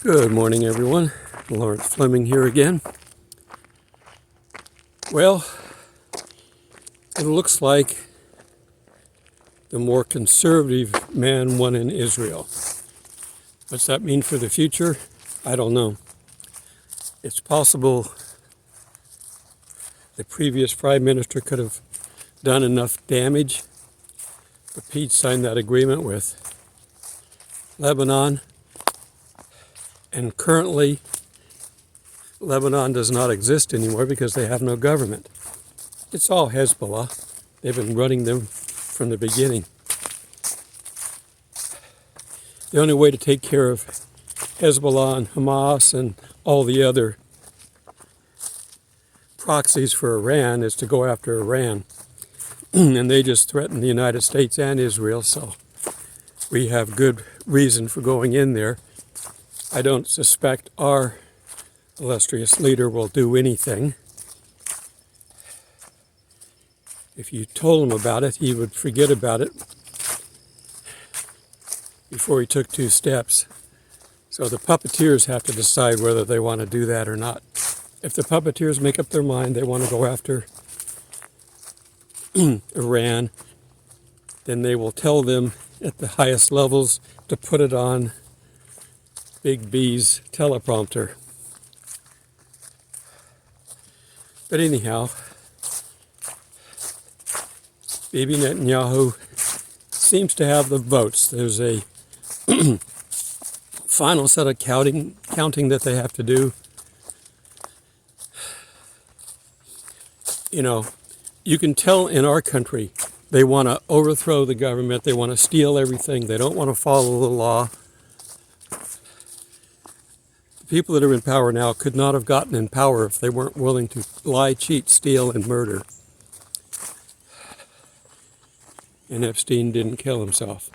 Good morning, everyone. Lawrence Fleming here again. Well, it looks like the more conservative man won in Israel. What's that mean for the future? I don't know. It's possible the previous prime minister could have done enough damage, but Pete signed that agreement with Lebanon. And currently, Lebanon does not exist anymore because they have no government. It's all Hezbollah. They've been running them from the beginning. The only way to take care of Hezbollah and Hamas and all the other proxies for Iran is to go after Iran. And they just threaten the United States and Israel, so we have good reason for going in there. I don't suspect our illustrious leader will do anything. If you told him about it, he would forget about it before he took 2 steps. So the puppeteers have to decide whether they want to do that or not. If the puppeteers make up their mind they want to go after Iran, then they will tell them at the highest levels to put it on Big B's teleprompter. But anyhow, Bibi Netanyahu seems to have the votes. There's a final set of counting that they have to do. You know, you can tell in our country they want to overthrow the government. They want to steal everything. They don't want to follow the law. The people that are in power now could not have gotten in power if they weren't willing to lie, cheat, steal, and murder. And Epstein didn't kill himself.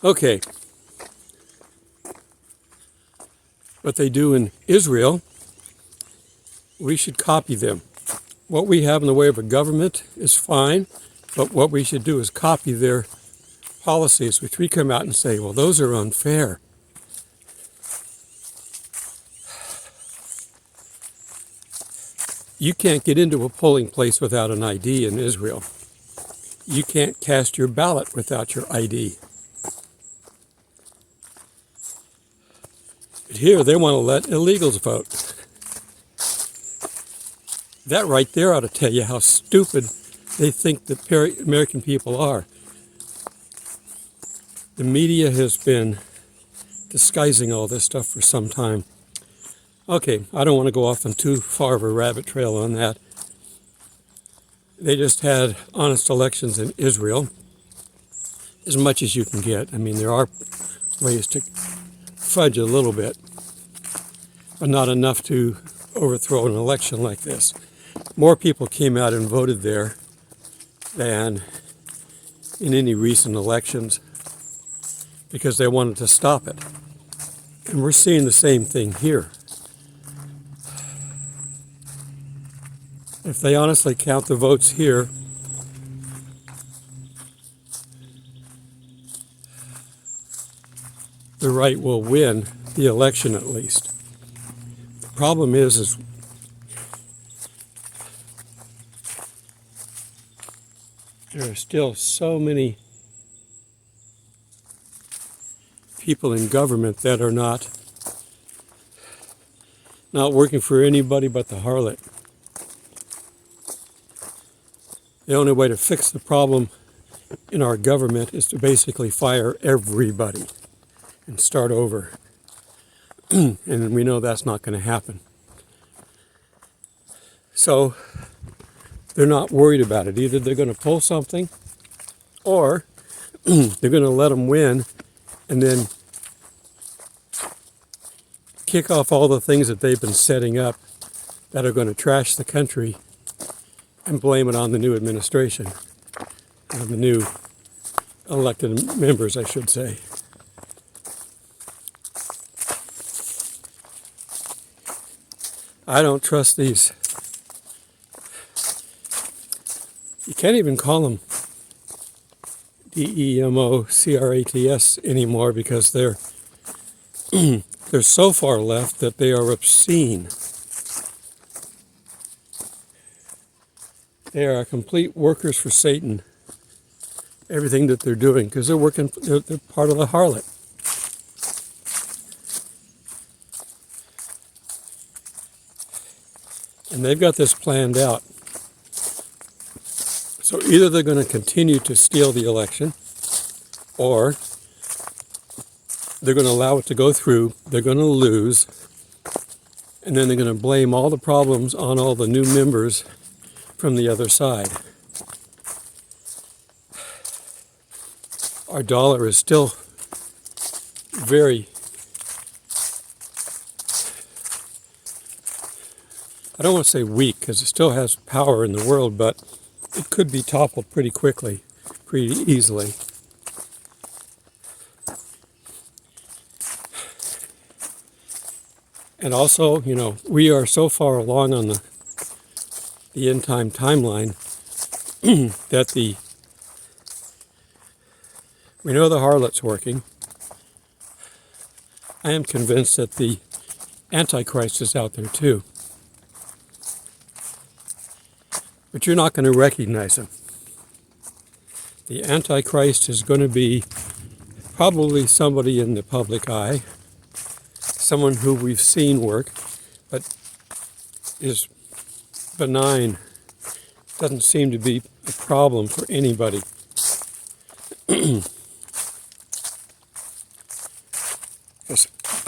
Okay. What they do in Israel, we should copy them. What we have in the way of a government is fine, but what we should do is copy their policies, which we come out and say, well, those are unfair. You can't get into a polling place without an ID in Israel. You can't cast your ballot without your ID. But here they want to let illegals vote. That right there ought to tell you how stupid they think the American people are. The media has been disguising all this stuff for some time. Okay, I don't want to go off on too far of a rabbit trail on that. They just had honest elections in Israel, as much as you can get. I mean, there are ways to fudge a little bit, but not enough to overthrow an election like this. More people came out and voted there than in any recent elections because they wanted to stop it. And we're seeing the same thing here. If they honestly count the votes here, the right will win the election at least. The problem is there are still so many people in government that are not working for anybody but the harlot. The only way to fix the problem in our government is to basically fire everybody and start over. And we know that's not going to happen. So they're not worried about it. Either they're going to pull something or they're going to let them win and then kick off all the things that they've been setting up that are going to trash the country and blame it on the new administration, or the new elected members, I should say. I don't trust these. You can't even call them DEMOCRATS anymore because they're They're so far left that they are obscene. They are complete workers for Satan. Everything that they're doing, because they're part of the harlot. And they've got this planned out. So either they're going to continue to steal the election, or they're going to allow it to go through, they're going to lose, and then they're going to blame all the problems on all the new members from the other side. Our dollar is still very, I don't want to say weak, because it still has power in the world, but it could be toppled pretty quickly, pretty easily. And also, you know, we are so far along on the end time timeline that we know the harlot's working. I am convinced that the Antichrist is out there too. But you're not going to recognize him. The Antichrist is going to be probably somebody in the public eye, someone who we've seen work, but is benign, doesn't seem to be a problem for anybody.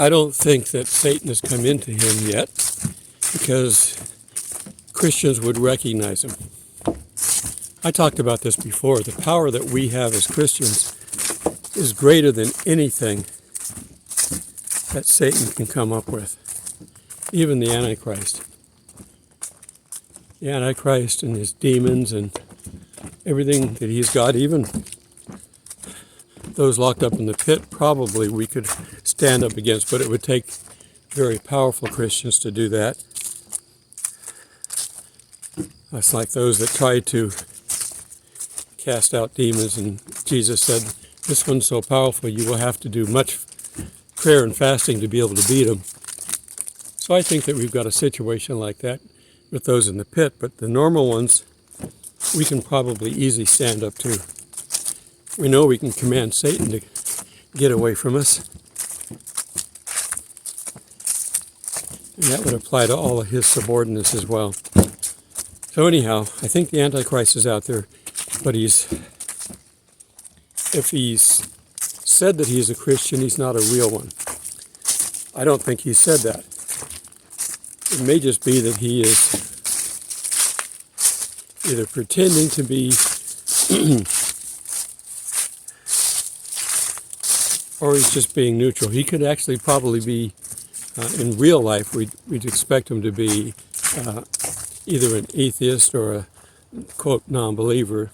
I don't think that Satan has come into him yet, because Christians would recognize him. I talked about this before. The power that we have as Christians is greater than anything that Satan can come up with, even the Antichrist. The Antichrist and his demons and everything that he's got, even those locked up in the pit, probably we could stand up against, but it would take very powerful Christians to do that. That's like those that tried to cast out demons, and Jesus said, this one's so powerful you will have to do much prayer and fasting to be able to beat him. So I think that we've got a situation like that with those in the pit, but the normal ones we can probably easily stand up to. We know we can command Satan to get away from us. And that would apply to all of his subordinates as well. So anyhow, I think the Antichrist is out there, but if he's said that he's a Christian, he's not a real one. I don't think he said that. It may just be that he is either pretending to be or he's just being neutral. He could actually probably be, in real life, we'd expect him to be either an atheist or a, quote, non-believer.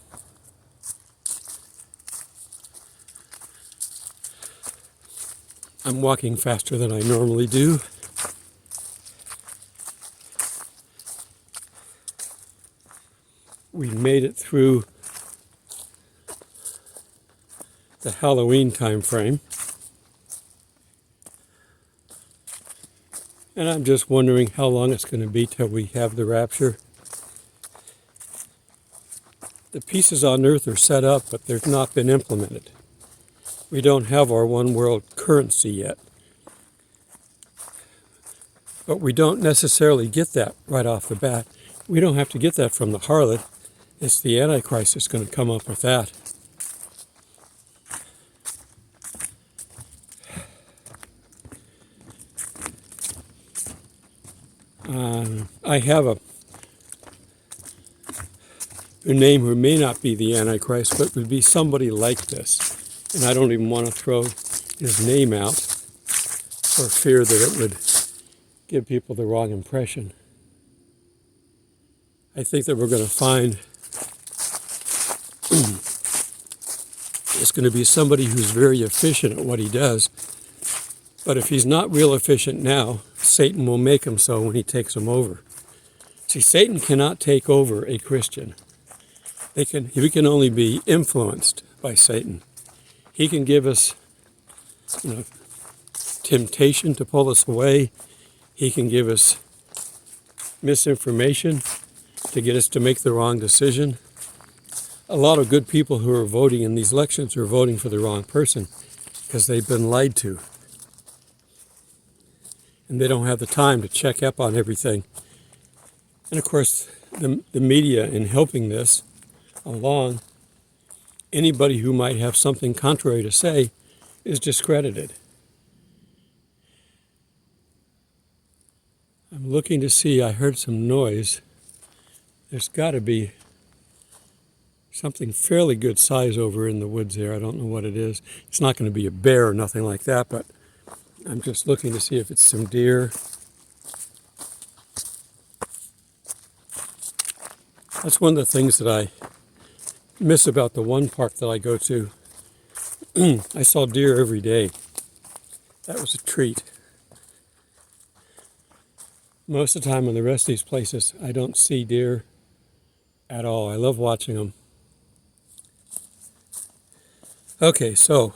I'm walking faster than I normally do. We made it through the Halloween time frame. And I'm just wondering how long it's going to be till we have the rapture. The pieces on earth are set up, but they've not been implemented. We don't have our one world currency yet. But we don't necessarily get that right off the bat. We don't have to get that from the harlot. It's the Antichrist that's going to come up with that. I have a name who may not be the Antichrist, but would be somebody like this. And I don't even want to throw his name out for fear that it would give people the wrong impression. I think that we're going to find it's going to be somebody who's very efficient at what he does. But if he's not real efficient now, Satan will make him so when he takes him over. See, Satan cannot take over a Christian. We can only be influenced by Satan. He can give us, temptation to pull us away. He can give us misinformation to get us to make the wrong decision. A lot of good people who are voting in these elections are voting for the wrong person because they've been lied to. And they don't have the time to check up on everything. And of course, the media, in helping this along, anybody who might have something contrary to say is discredited. I'm looking to see, I heard some noise. There's got to be something fairly good size over in the woods there. I don't know what it is. It's not going to be a bear or nothing like that, but I'm just looking to see if it's some deer. That's one of the things that I miss about the one park that I go to. I saw deer every day. That was a treat. Most of the time in the rest of these places, I don't see deer at all. I love watching them. Okay, so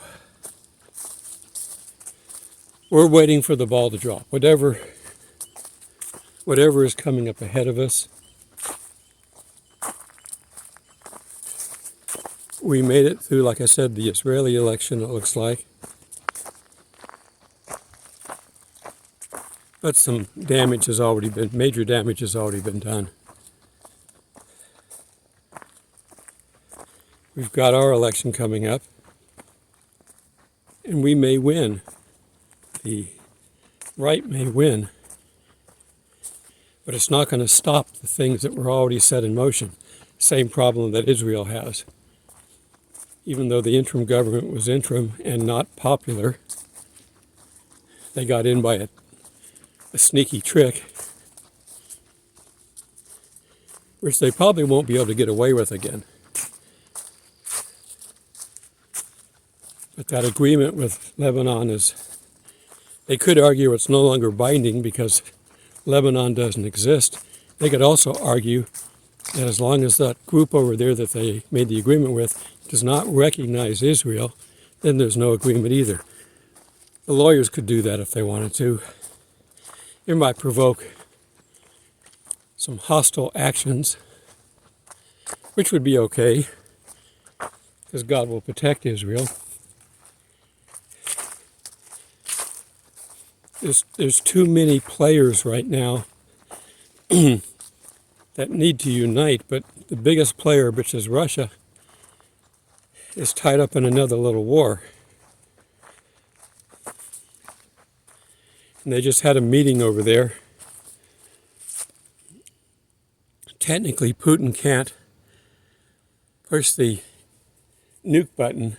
we're waiting for the ball to drop. Whatever is coming up ahead of us. We made it through, like I said, the Israeli election, it looks like. But some damage has already been, major damage has already been done. We've got our election coming up, and we may win. The right may win, but it's not going to stop the things that were already set in motion. Same problem that Israel has. Even though the interim government was interim and not popular, they got in by a sneaky trick, which they probably won't be able to get away with again. But that agreement with Lebanon is, they could argue it's no longer binding because Lebanon doesn't exist. They could also argue that as long as that group over there that they made the agreement with does not recognize Israel, then there's no agreement either. The lawyers could do that if they wanted to. It might provoke some hostile actions, which would be okay, because God will protect Israel. There's too many players right now that need to unite, but the biggest player, which is Russia, is tied up in another little war. And they just had a meeting over there. Technically, Putin can't push the nuke button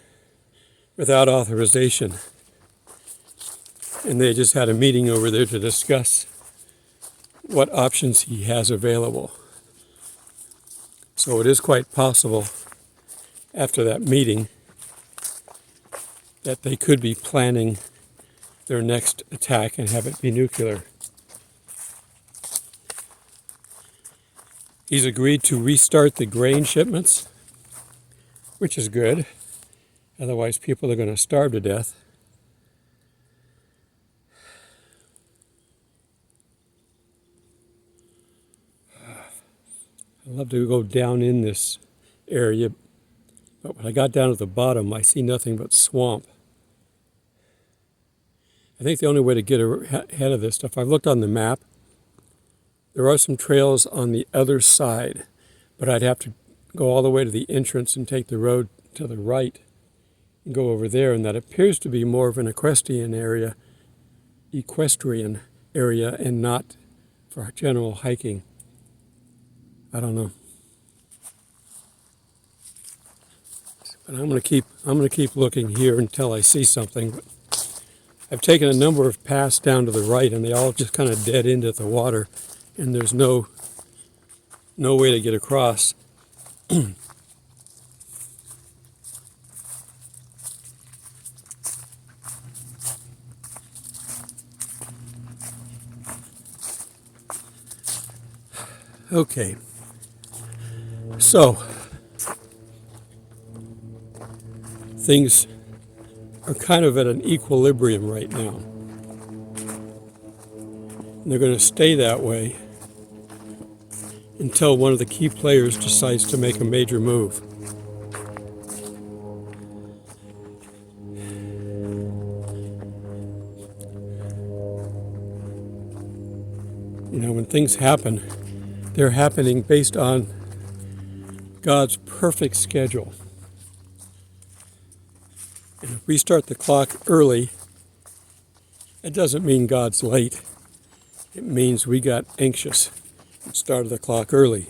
without authorization. And they just had a meeting over there to discuss what options he has available. So it is quite possible after that meeting that they could be planning their next attack and have it be nuclear. He's agreed to restart the grain shipments, which is good. Otherwise, people are going to starve to death. I love to go down in this area, but when I got down at the bottom, I see nothing but swamp. I think the only way to get ahead of this stuff, I've looked on the map, there are some trails on the other side, but I'd have to go all the way to the entrance and take the road to the right and go over there, and that appears to be more of an equestrian area and not for general hiking. I don't know. But I'm going to keep looking here until I see something. But I've taken a number of paths down to the right, and they all just kind of dead into the water, and there's no way to get across. Okay. So, things are kind of at an equilibrium right now. And they're going to stay that way until one of the key players decides to make a major move. You know, when things happen, they're happening based on God's perfect schedule. And if we start the clock early, it doesn't mean God's late. It means we got anxious and started the clock early.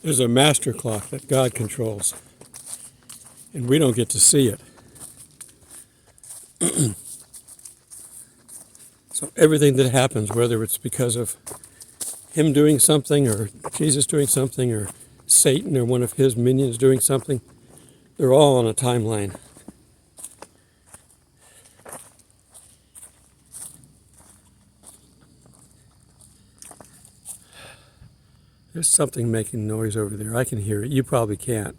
There's a master clock that God controls, and we don't get to see it. So everything that happens, whether it's because of him doing something or Jesus doing something or Satan or one of his minions doing something, they're all on a timeline. There's something making noise over there. I can hear it. You probably can't.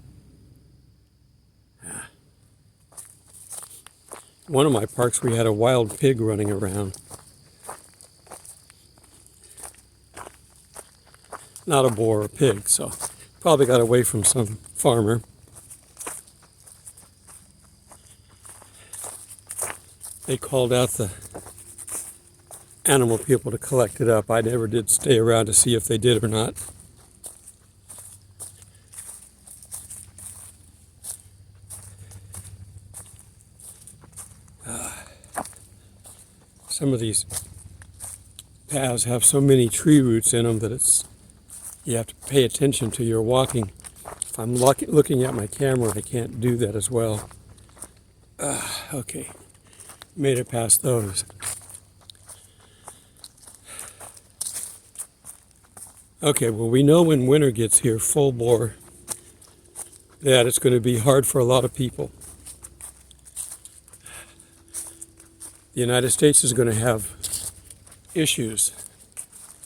One of my parks, we had a wild pig running around. Not a boar, a pig, so probably got away from some farmer. They called out the animal people to collect it up. I never did stay around to see if they did or not. Some of these paths have so many tree roots in them that you have to pay attention to your walking. If I'm looking at my camera, I can't do that as well. Okay, made it past those. Okay, well, we know when winter gets here full bore that it's going to be hard for a lot of people. The United States is going to have issues,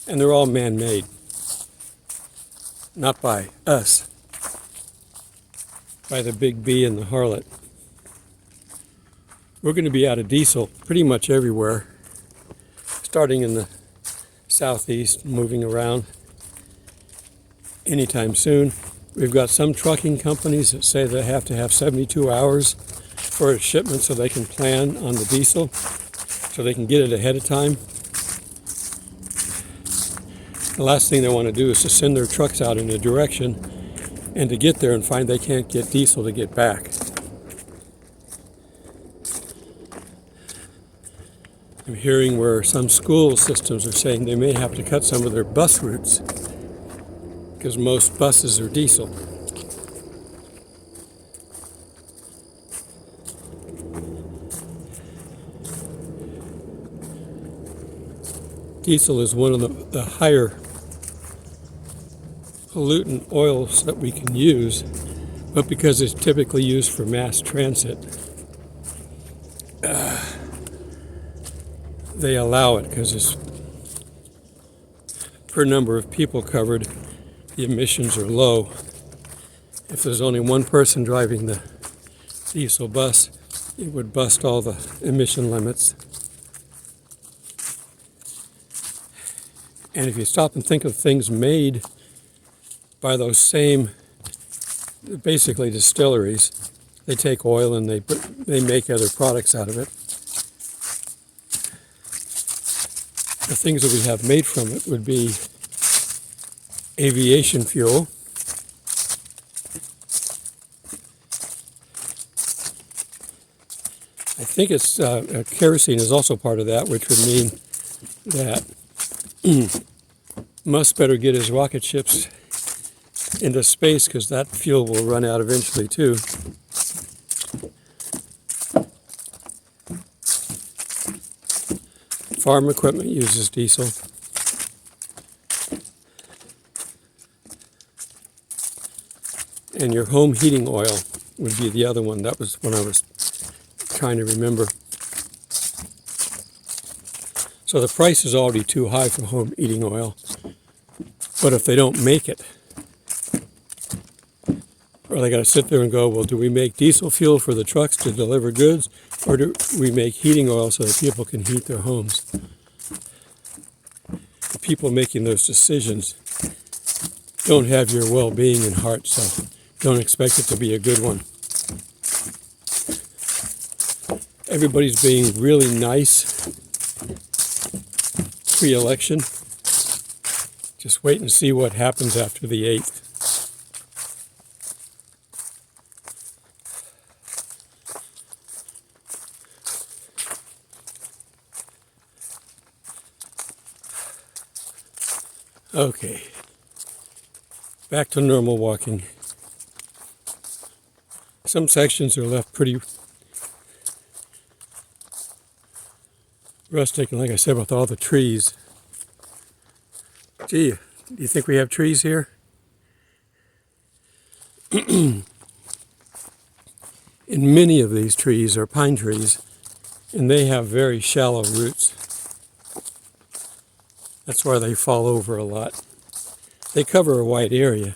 and they're all man-made. Not by us, by the big B and the harlot. We're going to be out of diesel pretty much everywhere, starting in the southeast, moving around anytime soon. We've got some trucking companies that say they have to have 72 hours for a shipment so they can plan on the diesel, so they can get it ahead of time. The last thing they want to do is to send their trucks out in a direction and to get there and find they can't get diesel to get back. I'm hearing where some school systems are saying they may have to cut some of their bus routes because most buses are diesel. Diesel is one of the higher pollutant oils that we can use, but because it's typically used for mass transit, they allow it because it's per number of people covered, the emissions are low. If there's only one person driving the diesel bus, it would bust all the emission limits. And if you stop and think of things made by those same, basically distilleries, they take oil and they make other products out of it. The things that we have made from it would be aviation fuel, I think it's kerosene is also part of that, which would mean that Musk better get his rocket ships into space because that fuel will run out eventually too. Farm equipment uses diesel. And your home heating oil would be the other one. That was when I was trying to remember. So the price is already too high for home heating oil. But if they don't make it, Or they got to sit there and go, well, do we make diesel fuel for the trucks to deliver goods, or do we make heating oil so that people can heat their homes? The people making those decisions don't have your well-being in heart, so don't expect it to be a good one. Everybody's being really nice pre-election. Just wait and see what happens after the 8th. Okay, back to normal walking. Some sections are left pretty rustic, and like I said, with all the trees. Gee, do you think we have trees here? And many of these trees are pine trees, and they have very shallow roots. That's why they fall over a lot. They cover a wide area,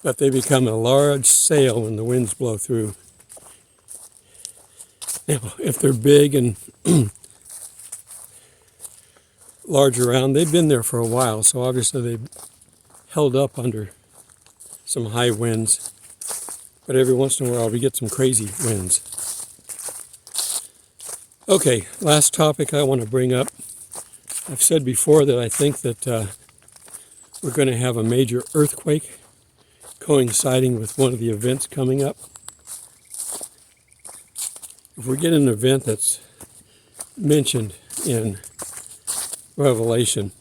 but they become a large sail when the winds blow through. Now, if they're big and large around, they've been there for a while, so obviously they've held up under some high winds. But every once in a while we get some crazy winds. Okay, last topic I want to bring up. I've said before that I think that we're going to have a major earthquake coinciding with one of the events coming up. If we get an event that's mentioned in Revelation,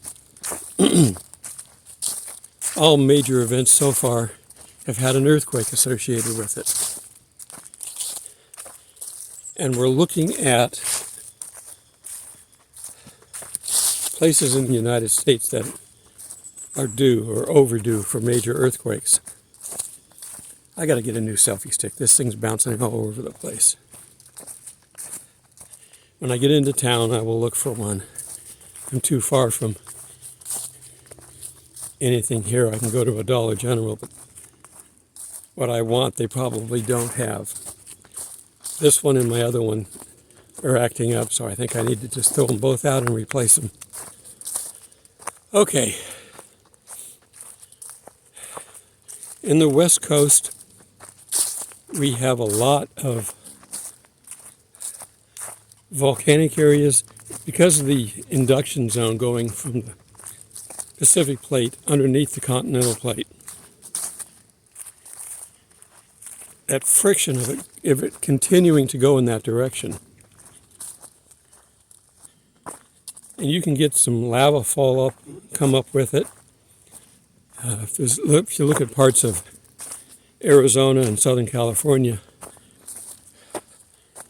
all major events so far have had an earthquake associated with it. And we're looking at places in the United States that are due or overdue for major earthquakes. I got to get a new selfie stick. This thing's bouncing all over the place. When I get into town, I will look for one. I'm too far from anything here. I can go to a Dollar General, but what I want, they probably don't have. This one and my other one are acting up, so I think I need to just throw them both out and replace them. Okay. In the West Coast, we have a lot of volcanic areas because of the induction zone going from the Pacific Plate underneath the continental plate. That friction of it continuing to go in that direction. And you can get some lava come up with it. If you look at parts of Arizona and Southern California,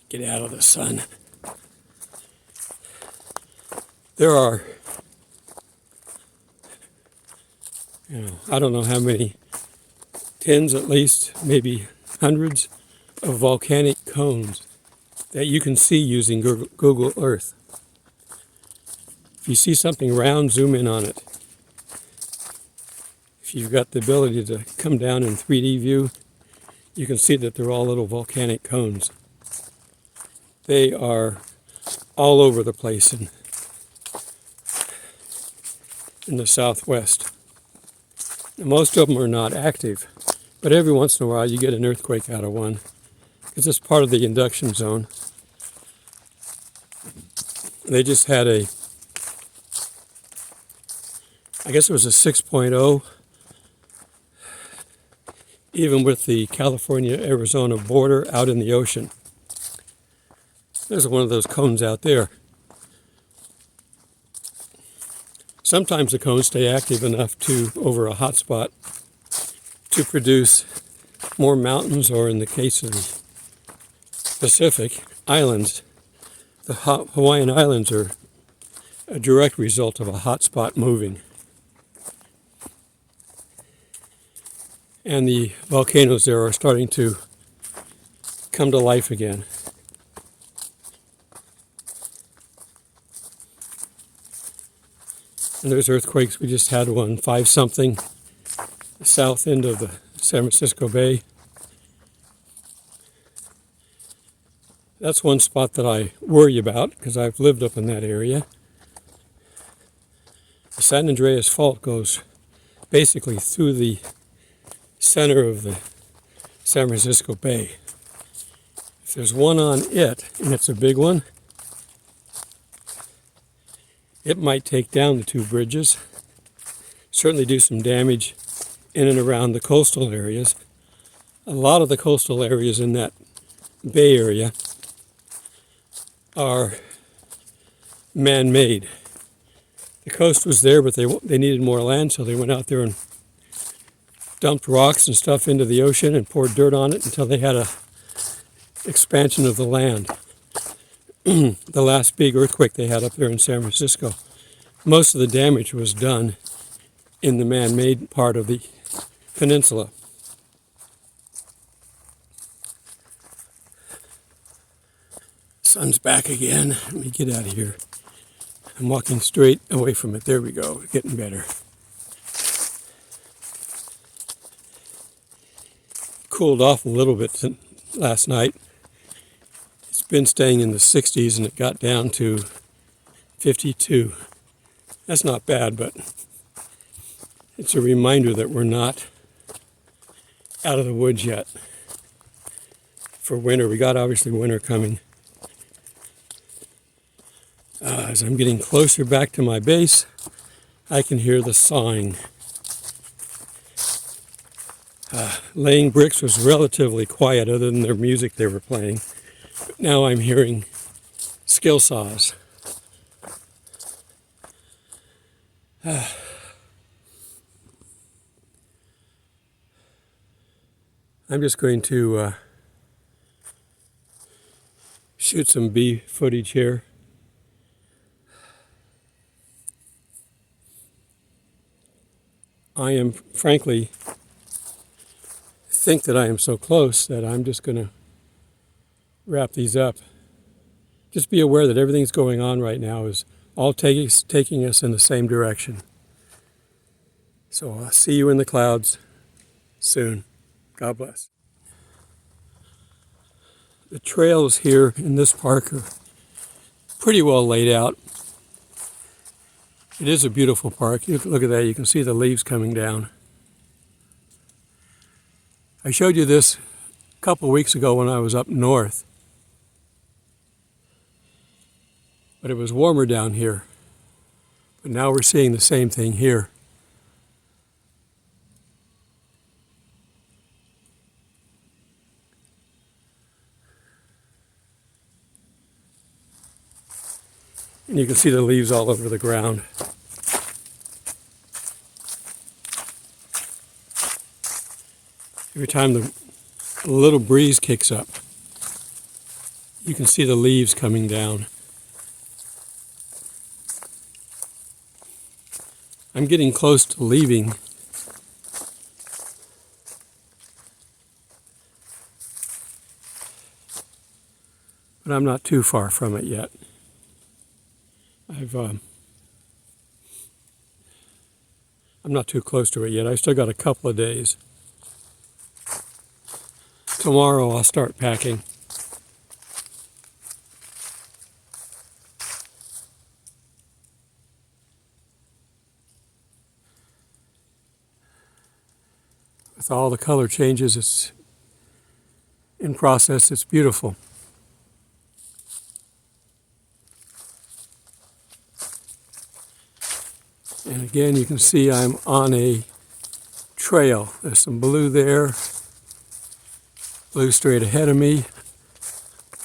get out of the sun. There are, I don't know how many, tens at least, maybe hundreds of volcanic cones that you can see using Google Earth. If you see something round, zoom in on it. If you've got the ability to come down in 3D view, you can see that they're all little volcanic cones. They are all over the place in the Southwest. And most of them are not active, but every once in a while you get an earthquake out of one because it's part of the induction zone. They just had I guess it was a 6.0, even with the California-Arizona border out in the ocean. There's one of those cones out there. Sometimes the cones stay active enough over a hot spot, to produce more mountains, or in the case of the Pacific, islands. The Hawaiian Islands are a direct result of a hot spot moving. And the volcanoes there are starting to come to life again. And there's earthquakes. We just had one, 5-something, the south end of the San Francisco Bay. That's one spot that I worry about because I've lived up in that area. The San Andreas Fault goes basically through the center of the San Francisco Bay. If there's one on it, and it's a big one, it might take down the two bridges, certainly do some damage in and around the coastal areas. A lot of the coastal areas in that bay area are man-made. The coast was there, but they needed more land, so they went out there and dumped rocks and stuff into the ocean and poured dirt on it until they had a expansion of the land. The last big earthquake they had up there in San Francisco, most of the damage was done in the man-made part of the peninsula. Sun's back again. Let me get out of here. I'm walking straight away from it. There we go. Getting better. Cooled off a little bit last night. It's been staying in the 60s and it got down to 52. That's not bad, but it's a reminder that we're not out of the woods yet for winter. We got obviously winter coming. As I'm getting closer back to my base, I can hear the sawing. Laying bricks was relatively quiet other than their music they were playing. But now I'm hearing skill saws. I'm just going to shoot some bee footage here. I am, frankly, think that I am so close that I'm just going to wrap these up. Just be aware that everything's going on right now is all taking us in the same direction. So I'll see you in the clouds soon. God bless. The trails here in this park are pretty well laid out. It is a beautiful park. You look at that, you can see the leaves coming down. I showed you this a couple of weeks ago when I was up north. But it was warmer down here. But now we're seeing the same thing here. And you can see the leaves all over the ground. Every time the little breeze kicks up, you can see the leaves coming down. I'm getting close to leaving. But I'm not too far from it yet. I'm not too close to it yet. I still got a couple of days. Tomorrow I'll start packing. With all the color changes, it's in process. It's beautiful. And again, you can see I'm on a trail. There's some blue there, blue straight ahead of me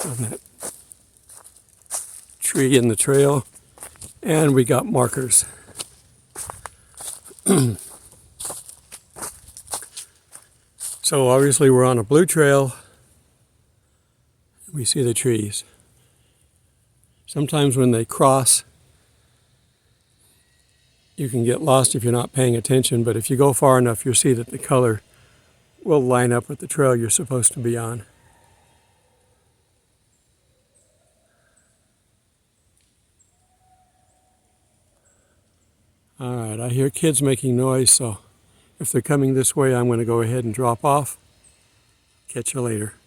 on that tree in the trail, and we got markers. So obviously we're on a blue trail. We see the trees. Sometimes when they cross, you can get lost if you're not paying attention, but if you go far enough, you'll see that the color will line up with the trail you're supposed to be on. All right, I hear kids making noise, so If they're coming this way, I'm going to go ahead and drop off. Catch you later.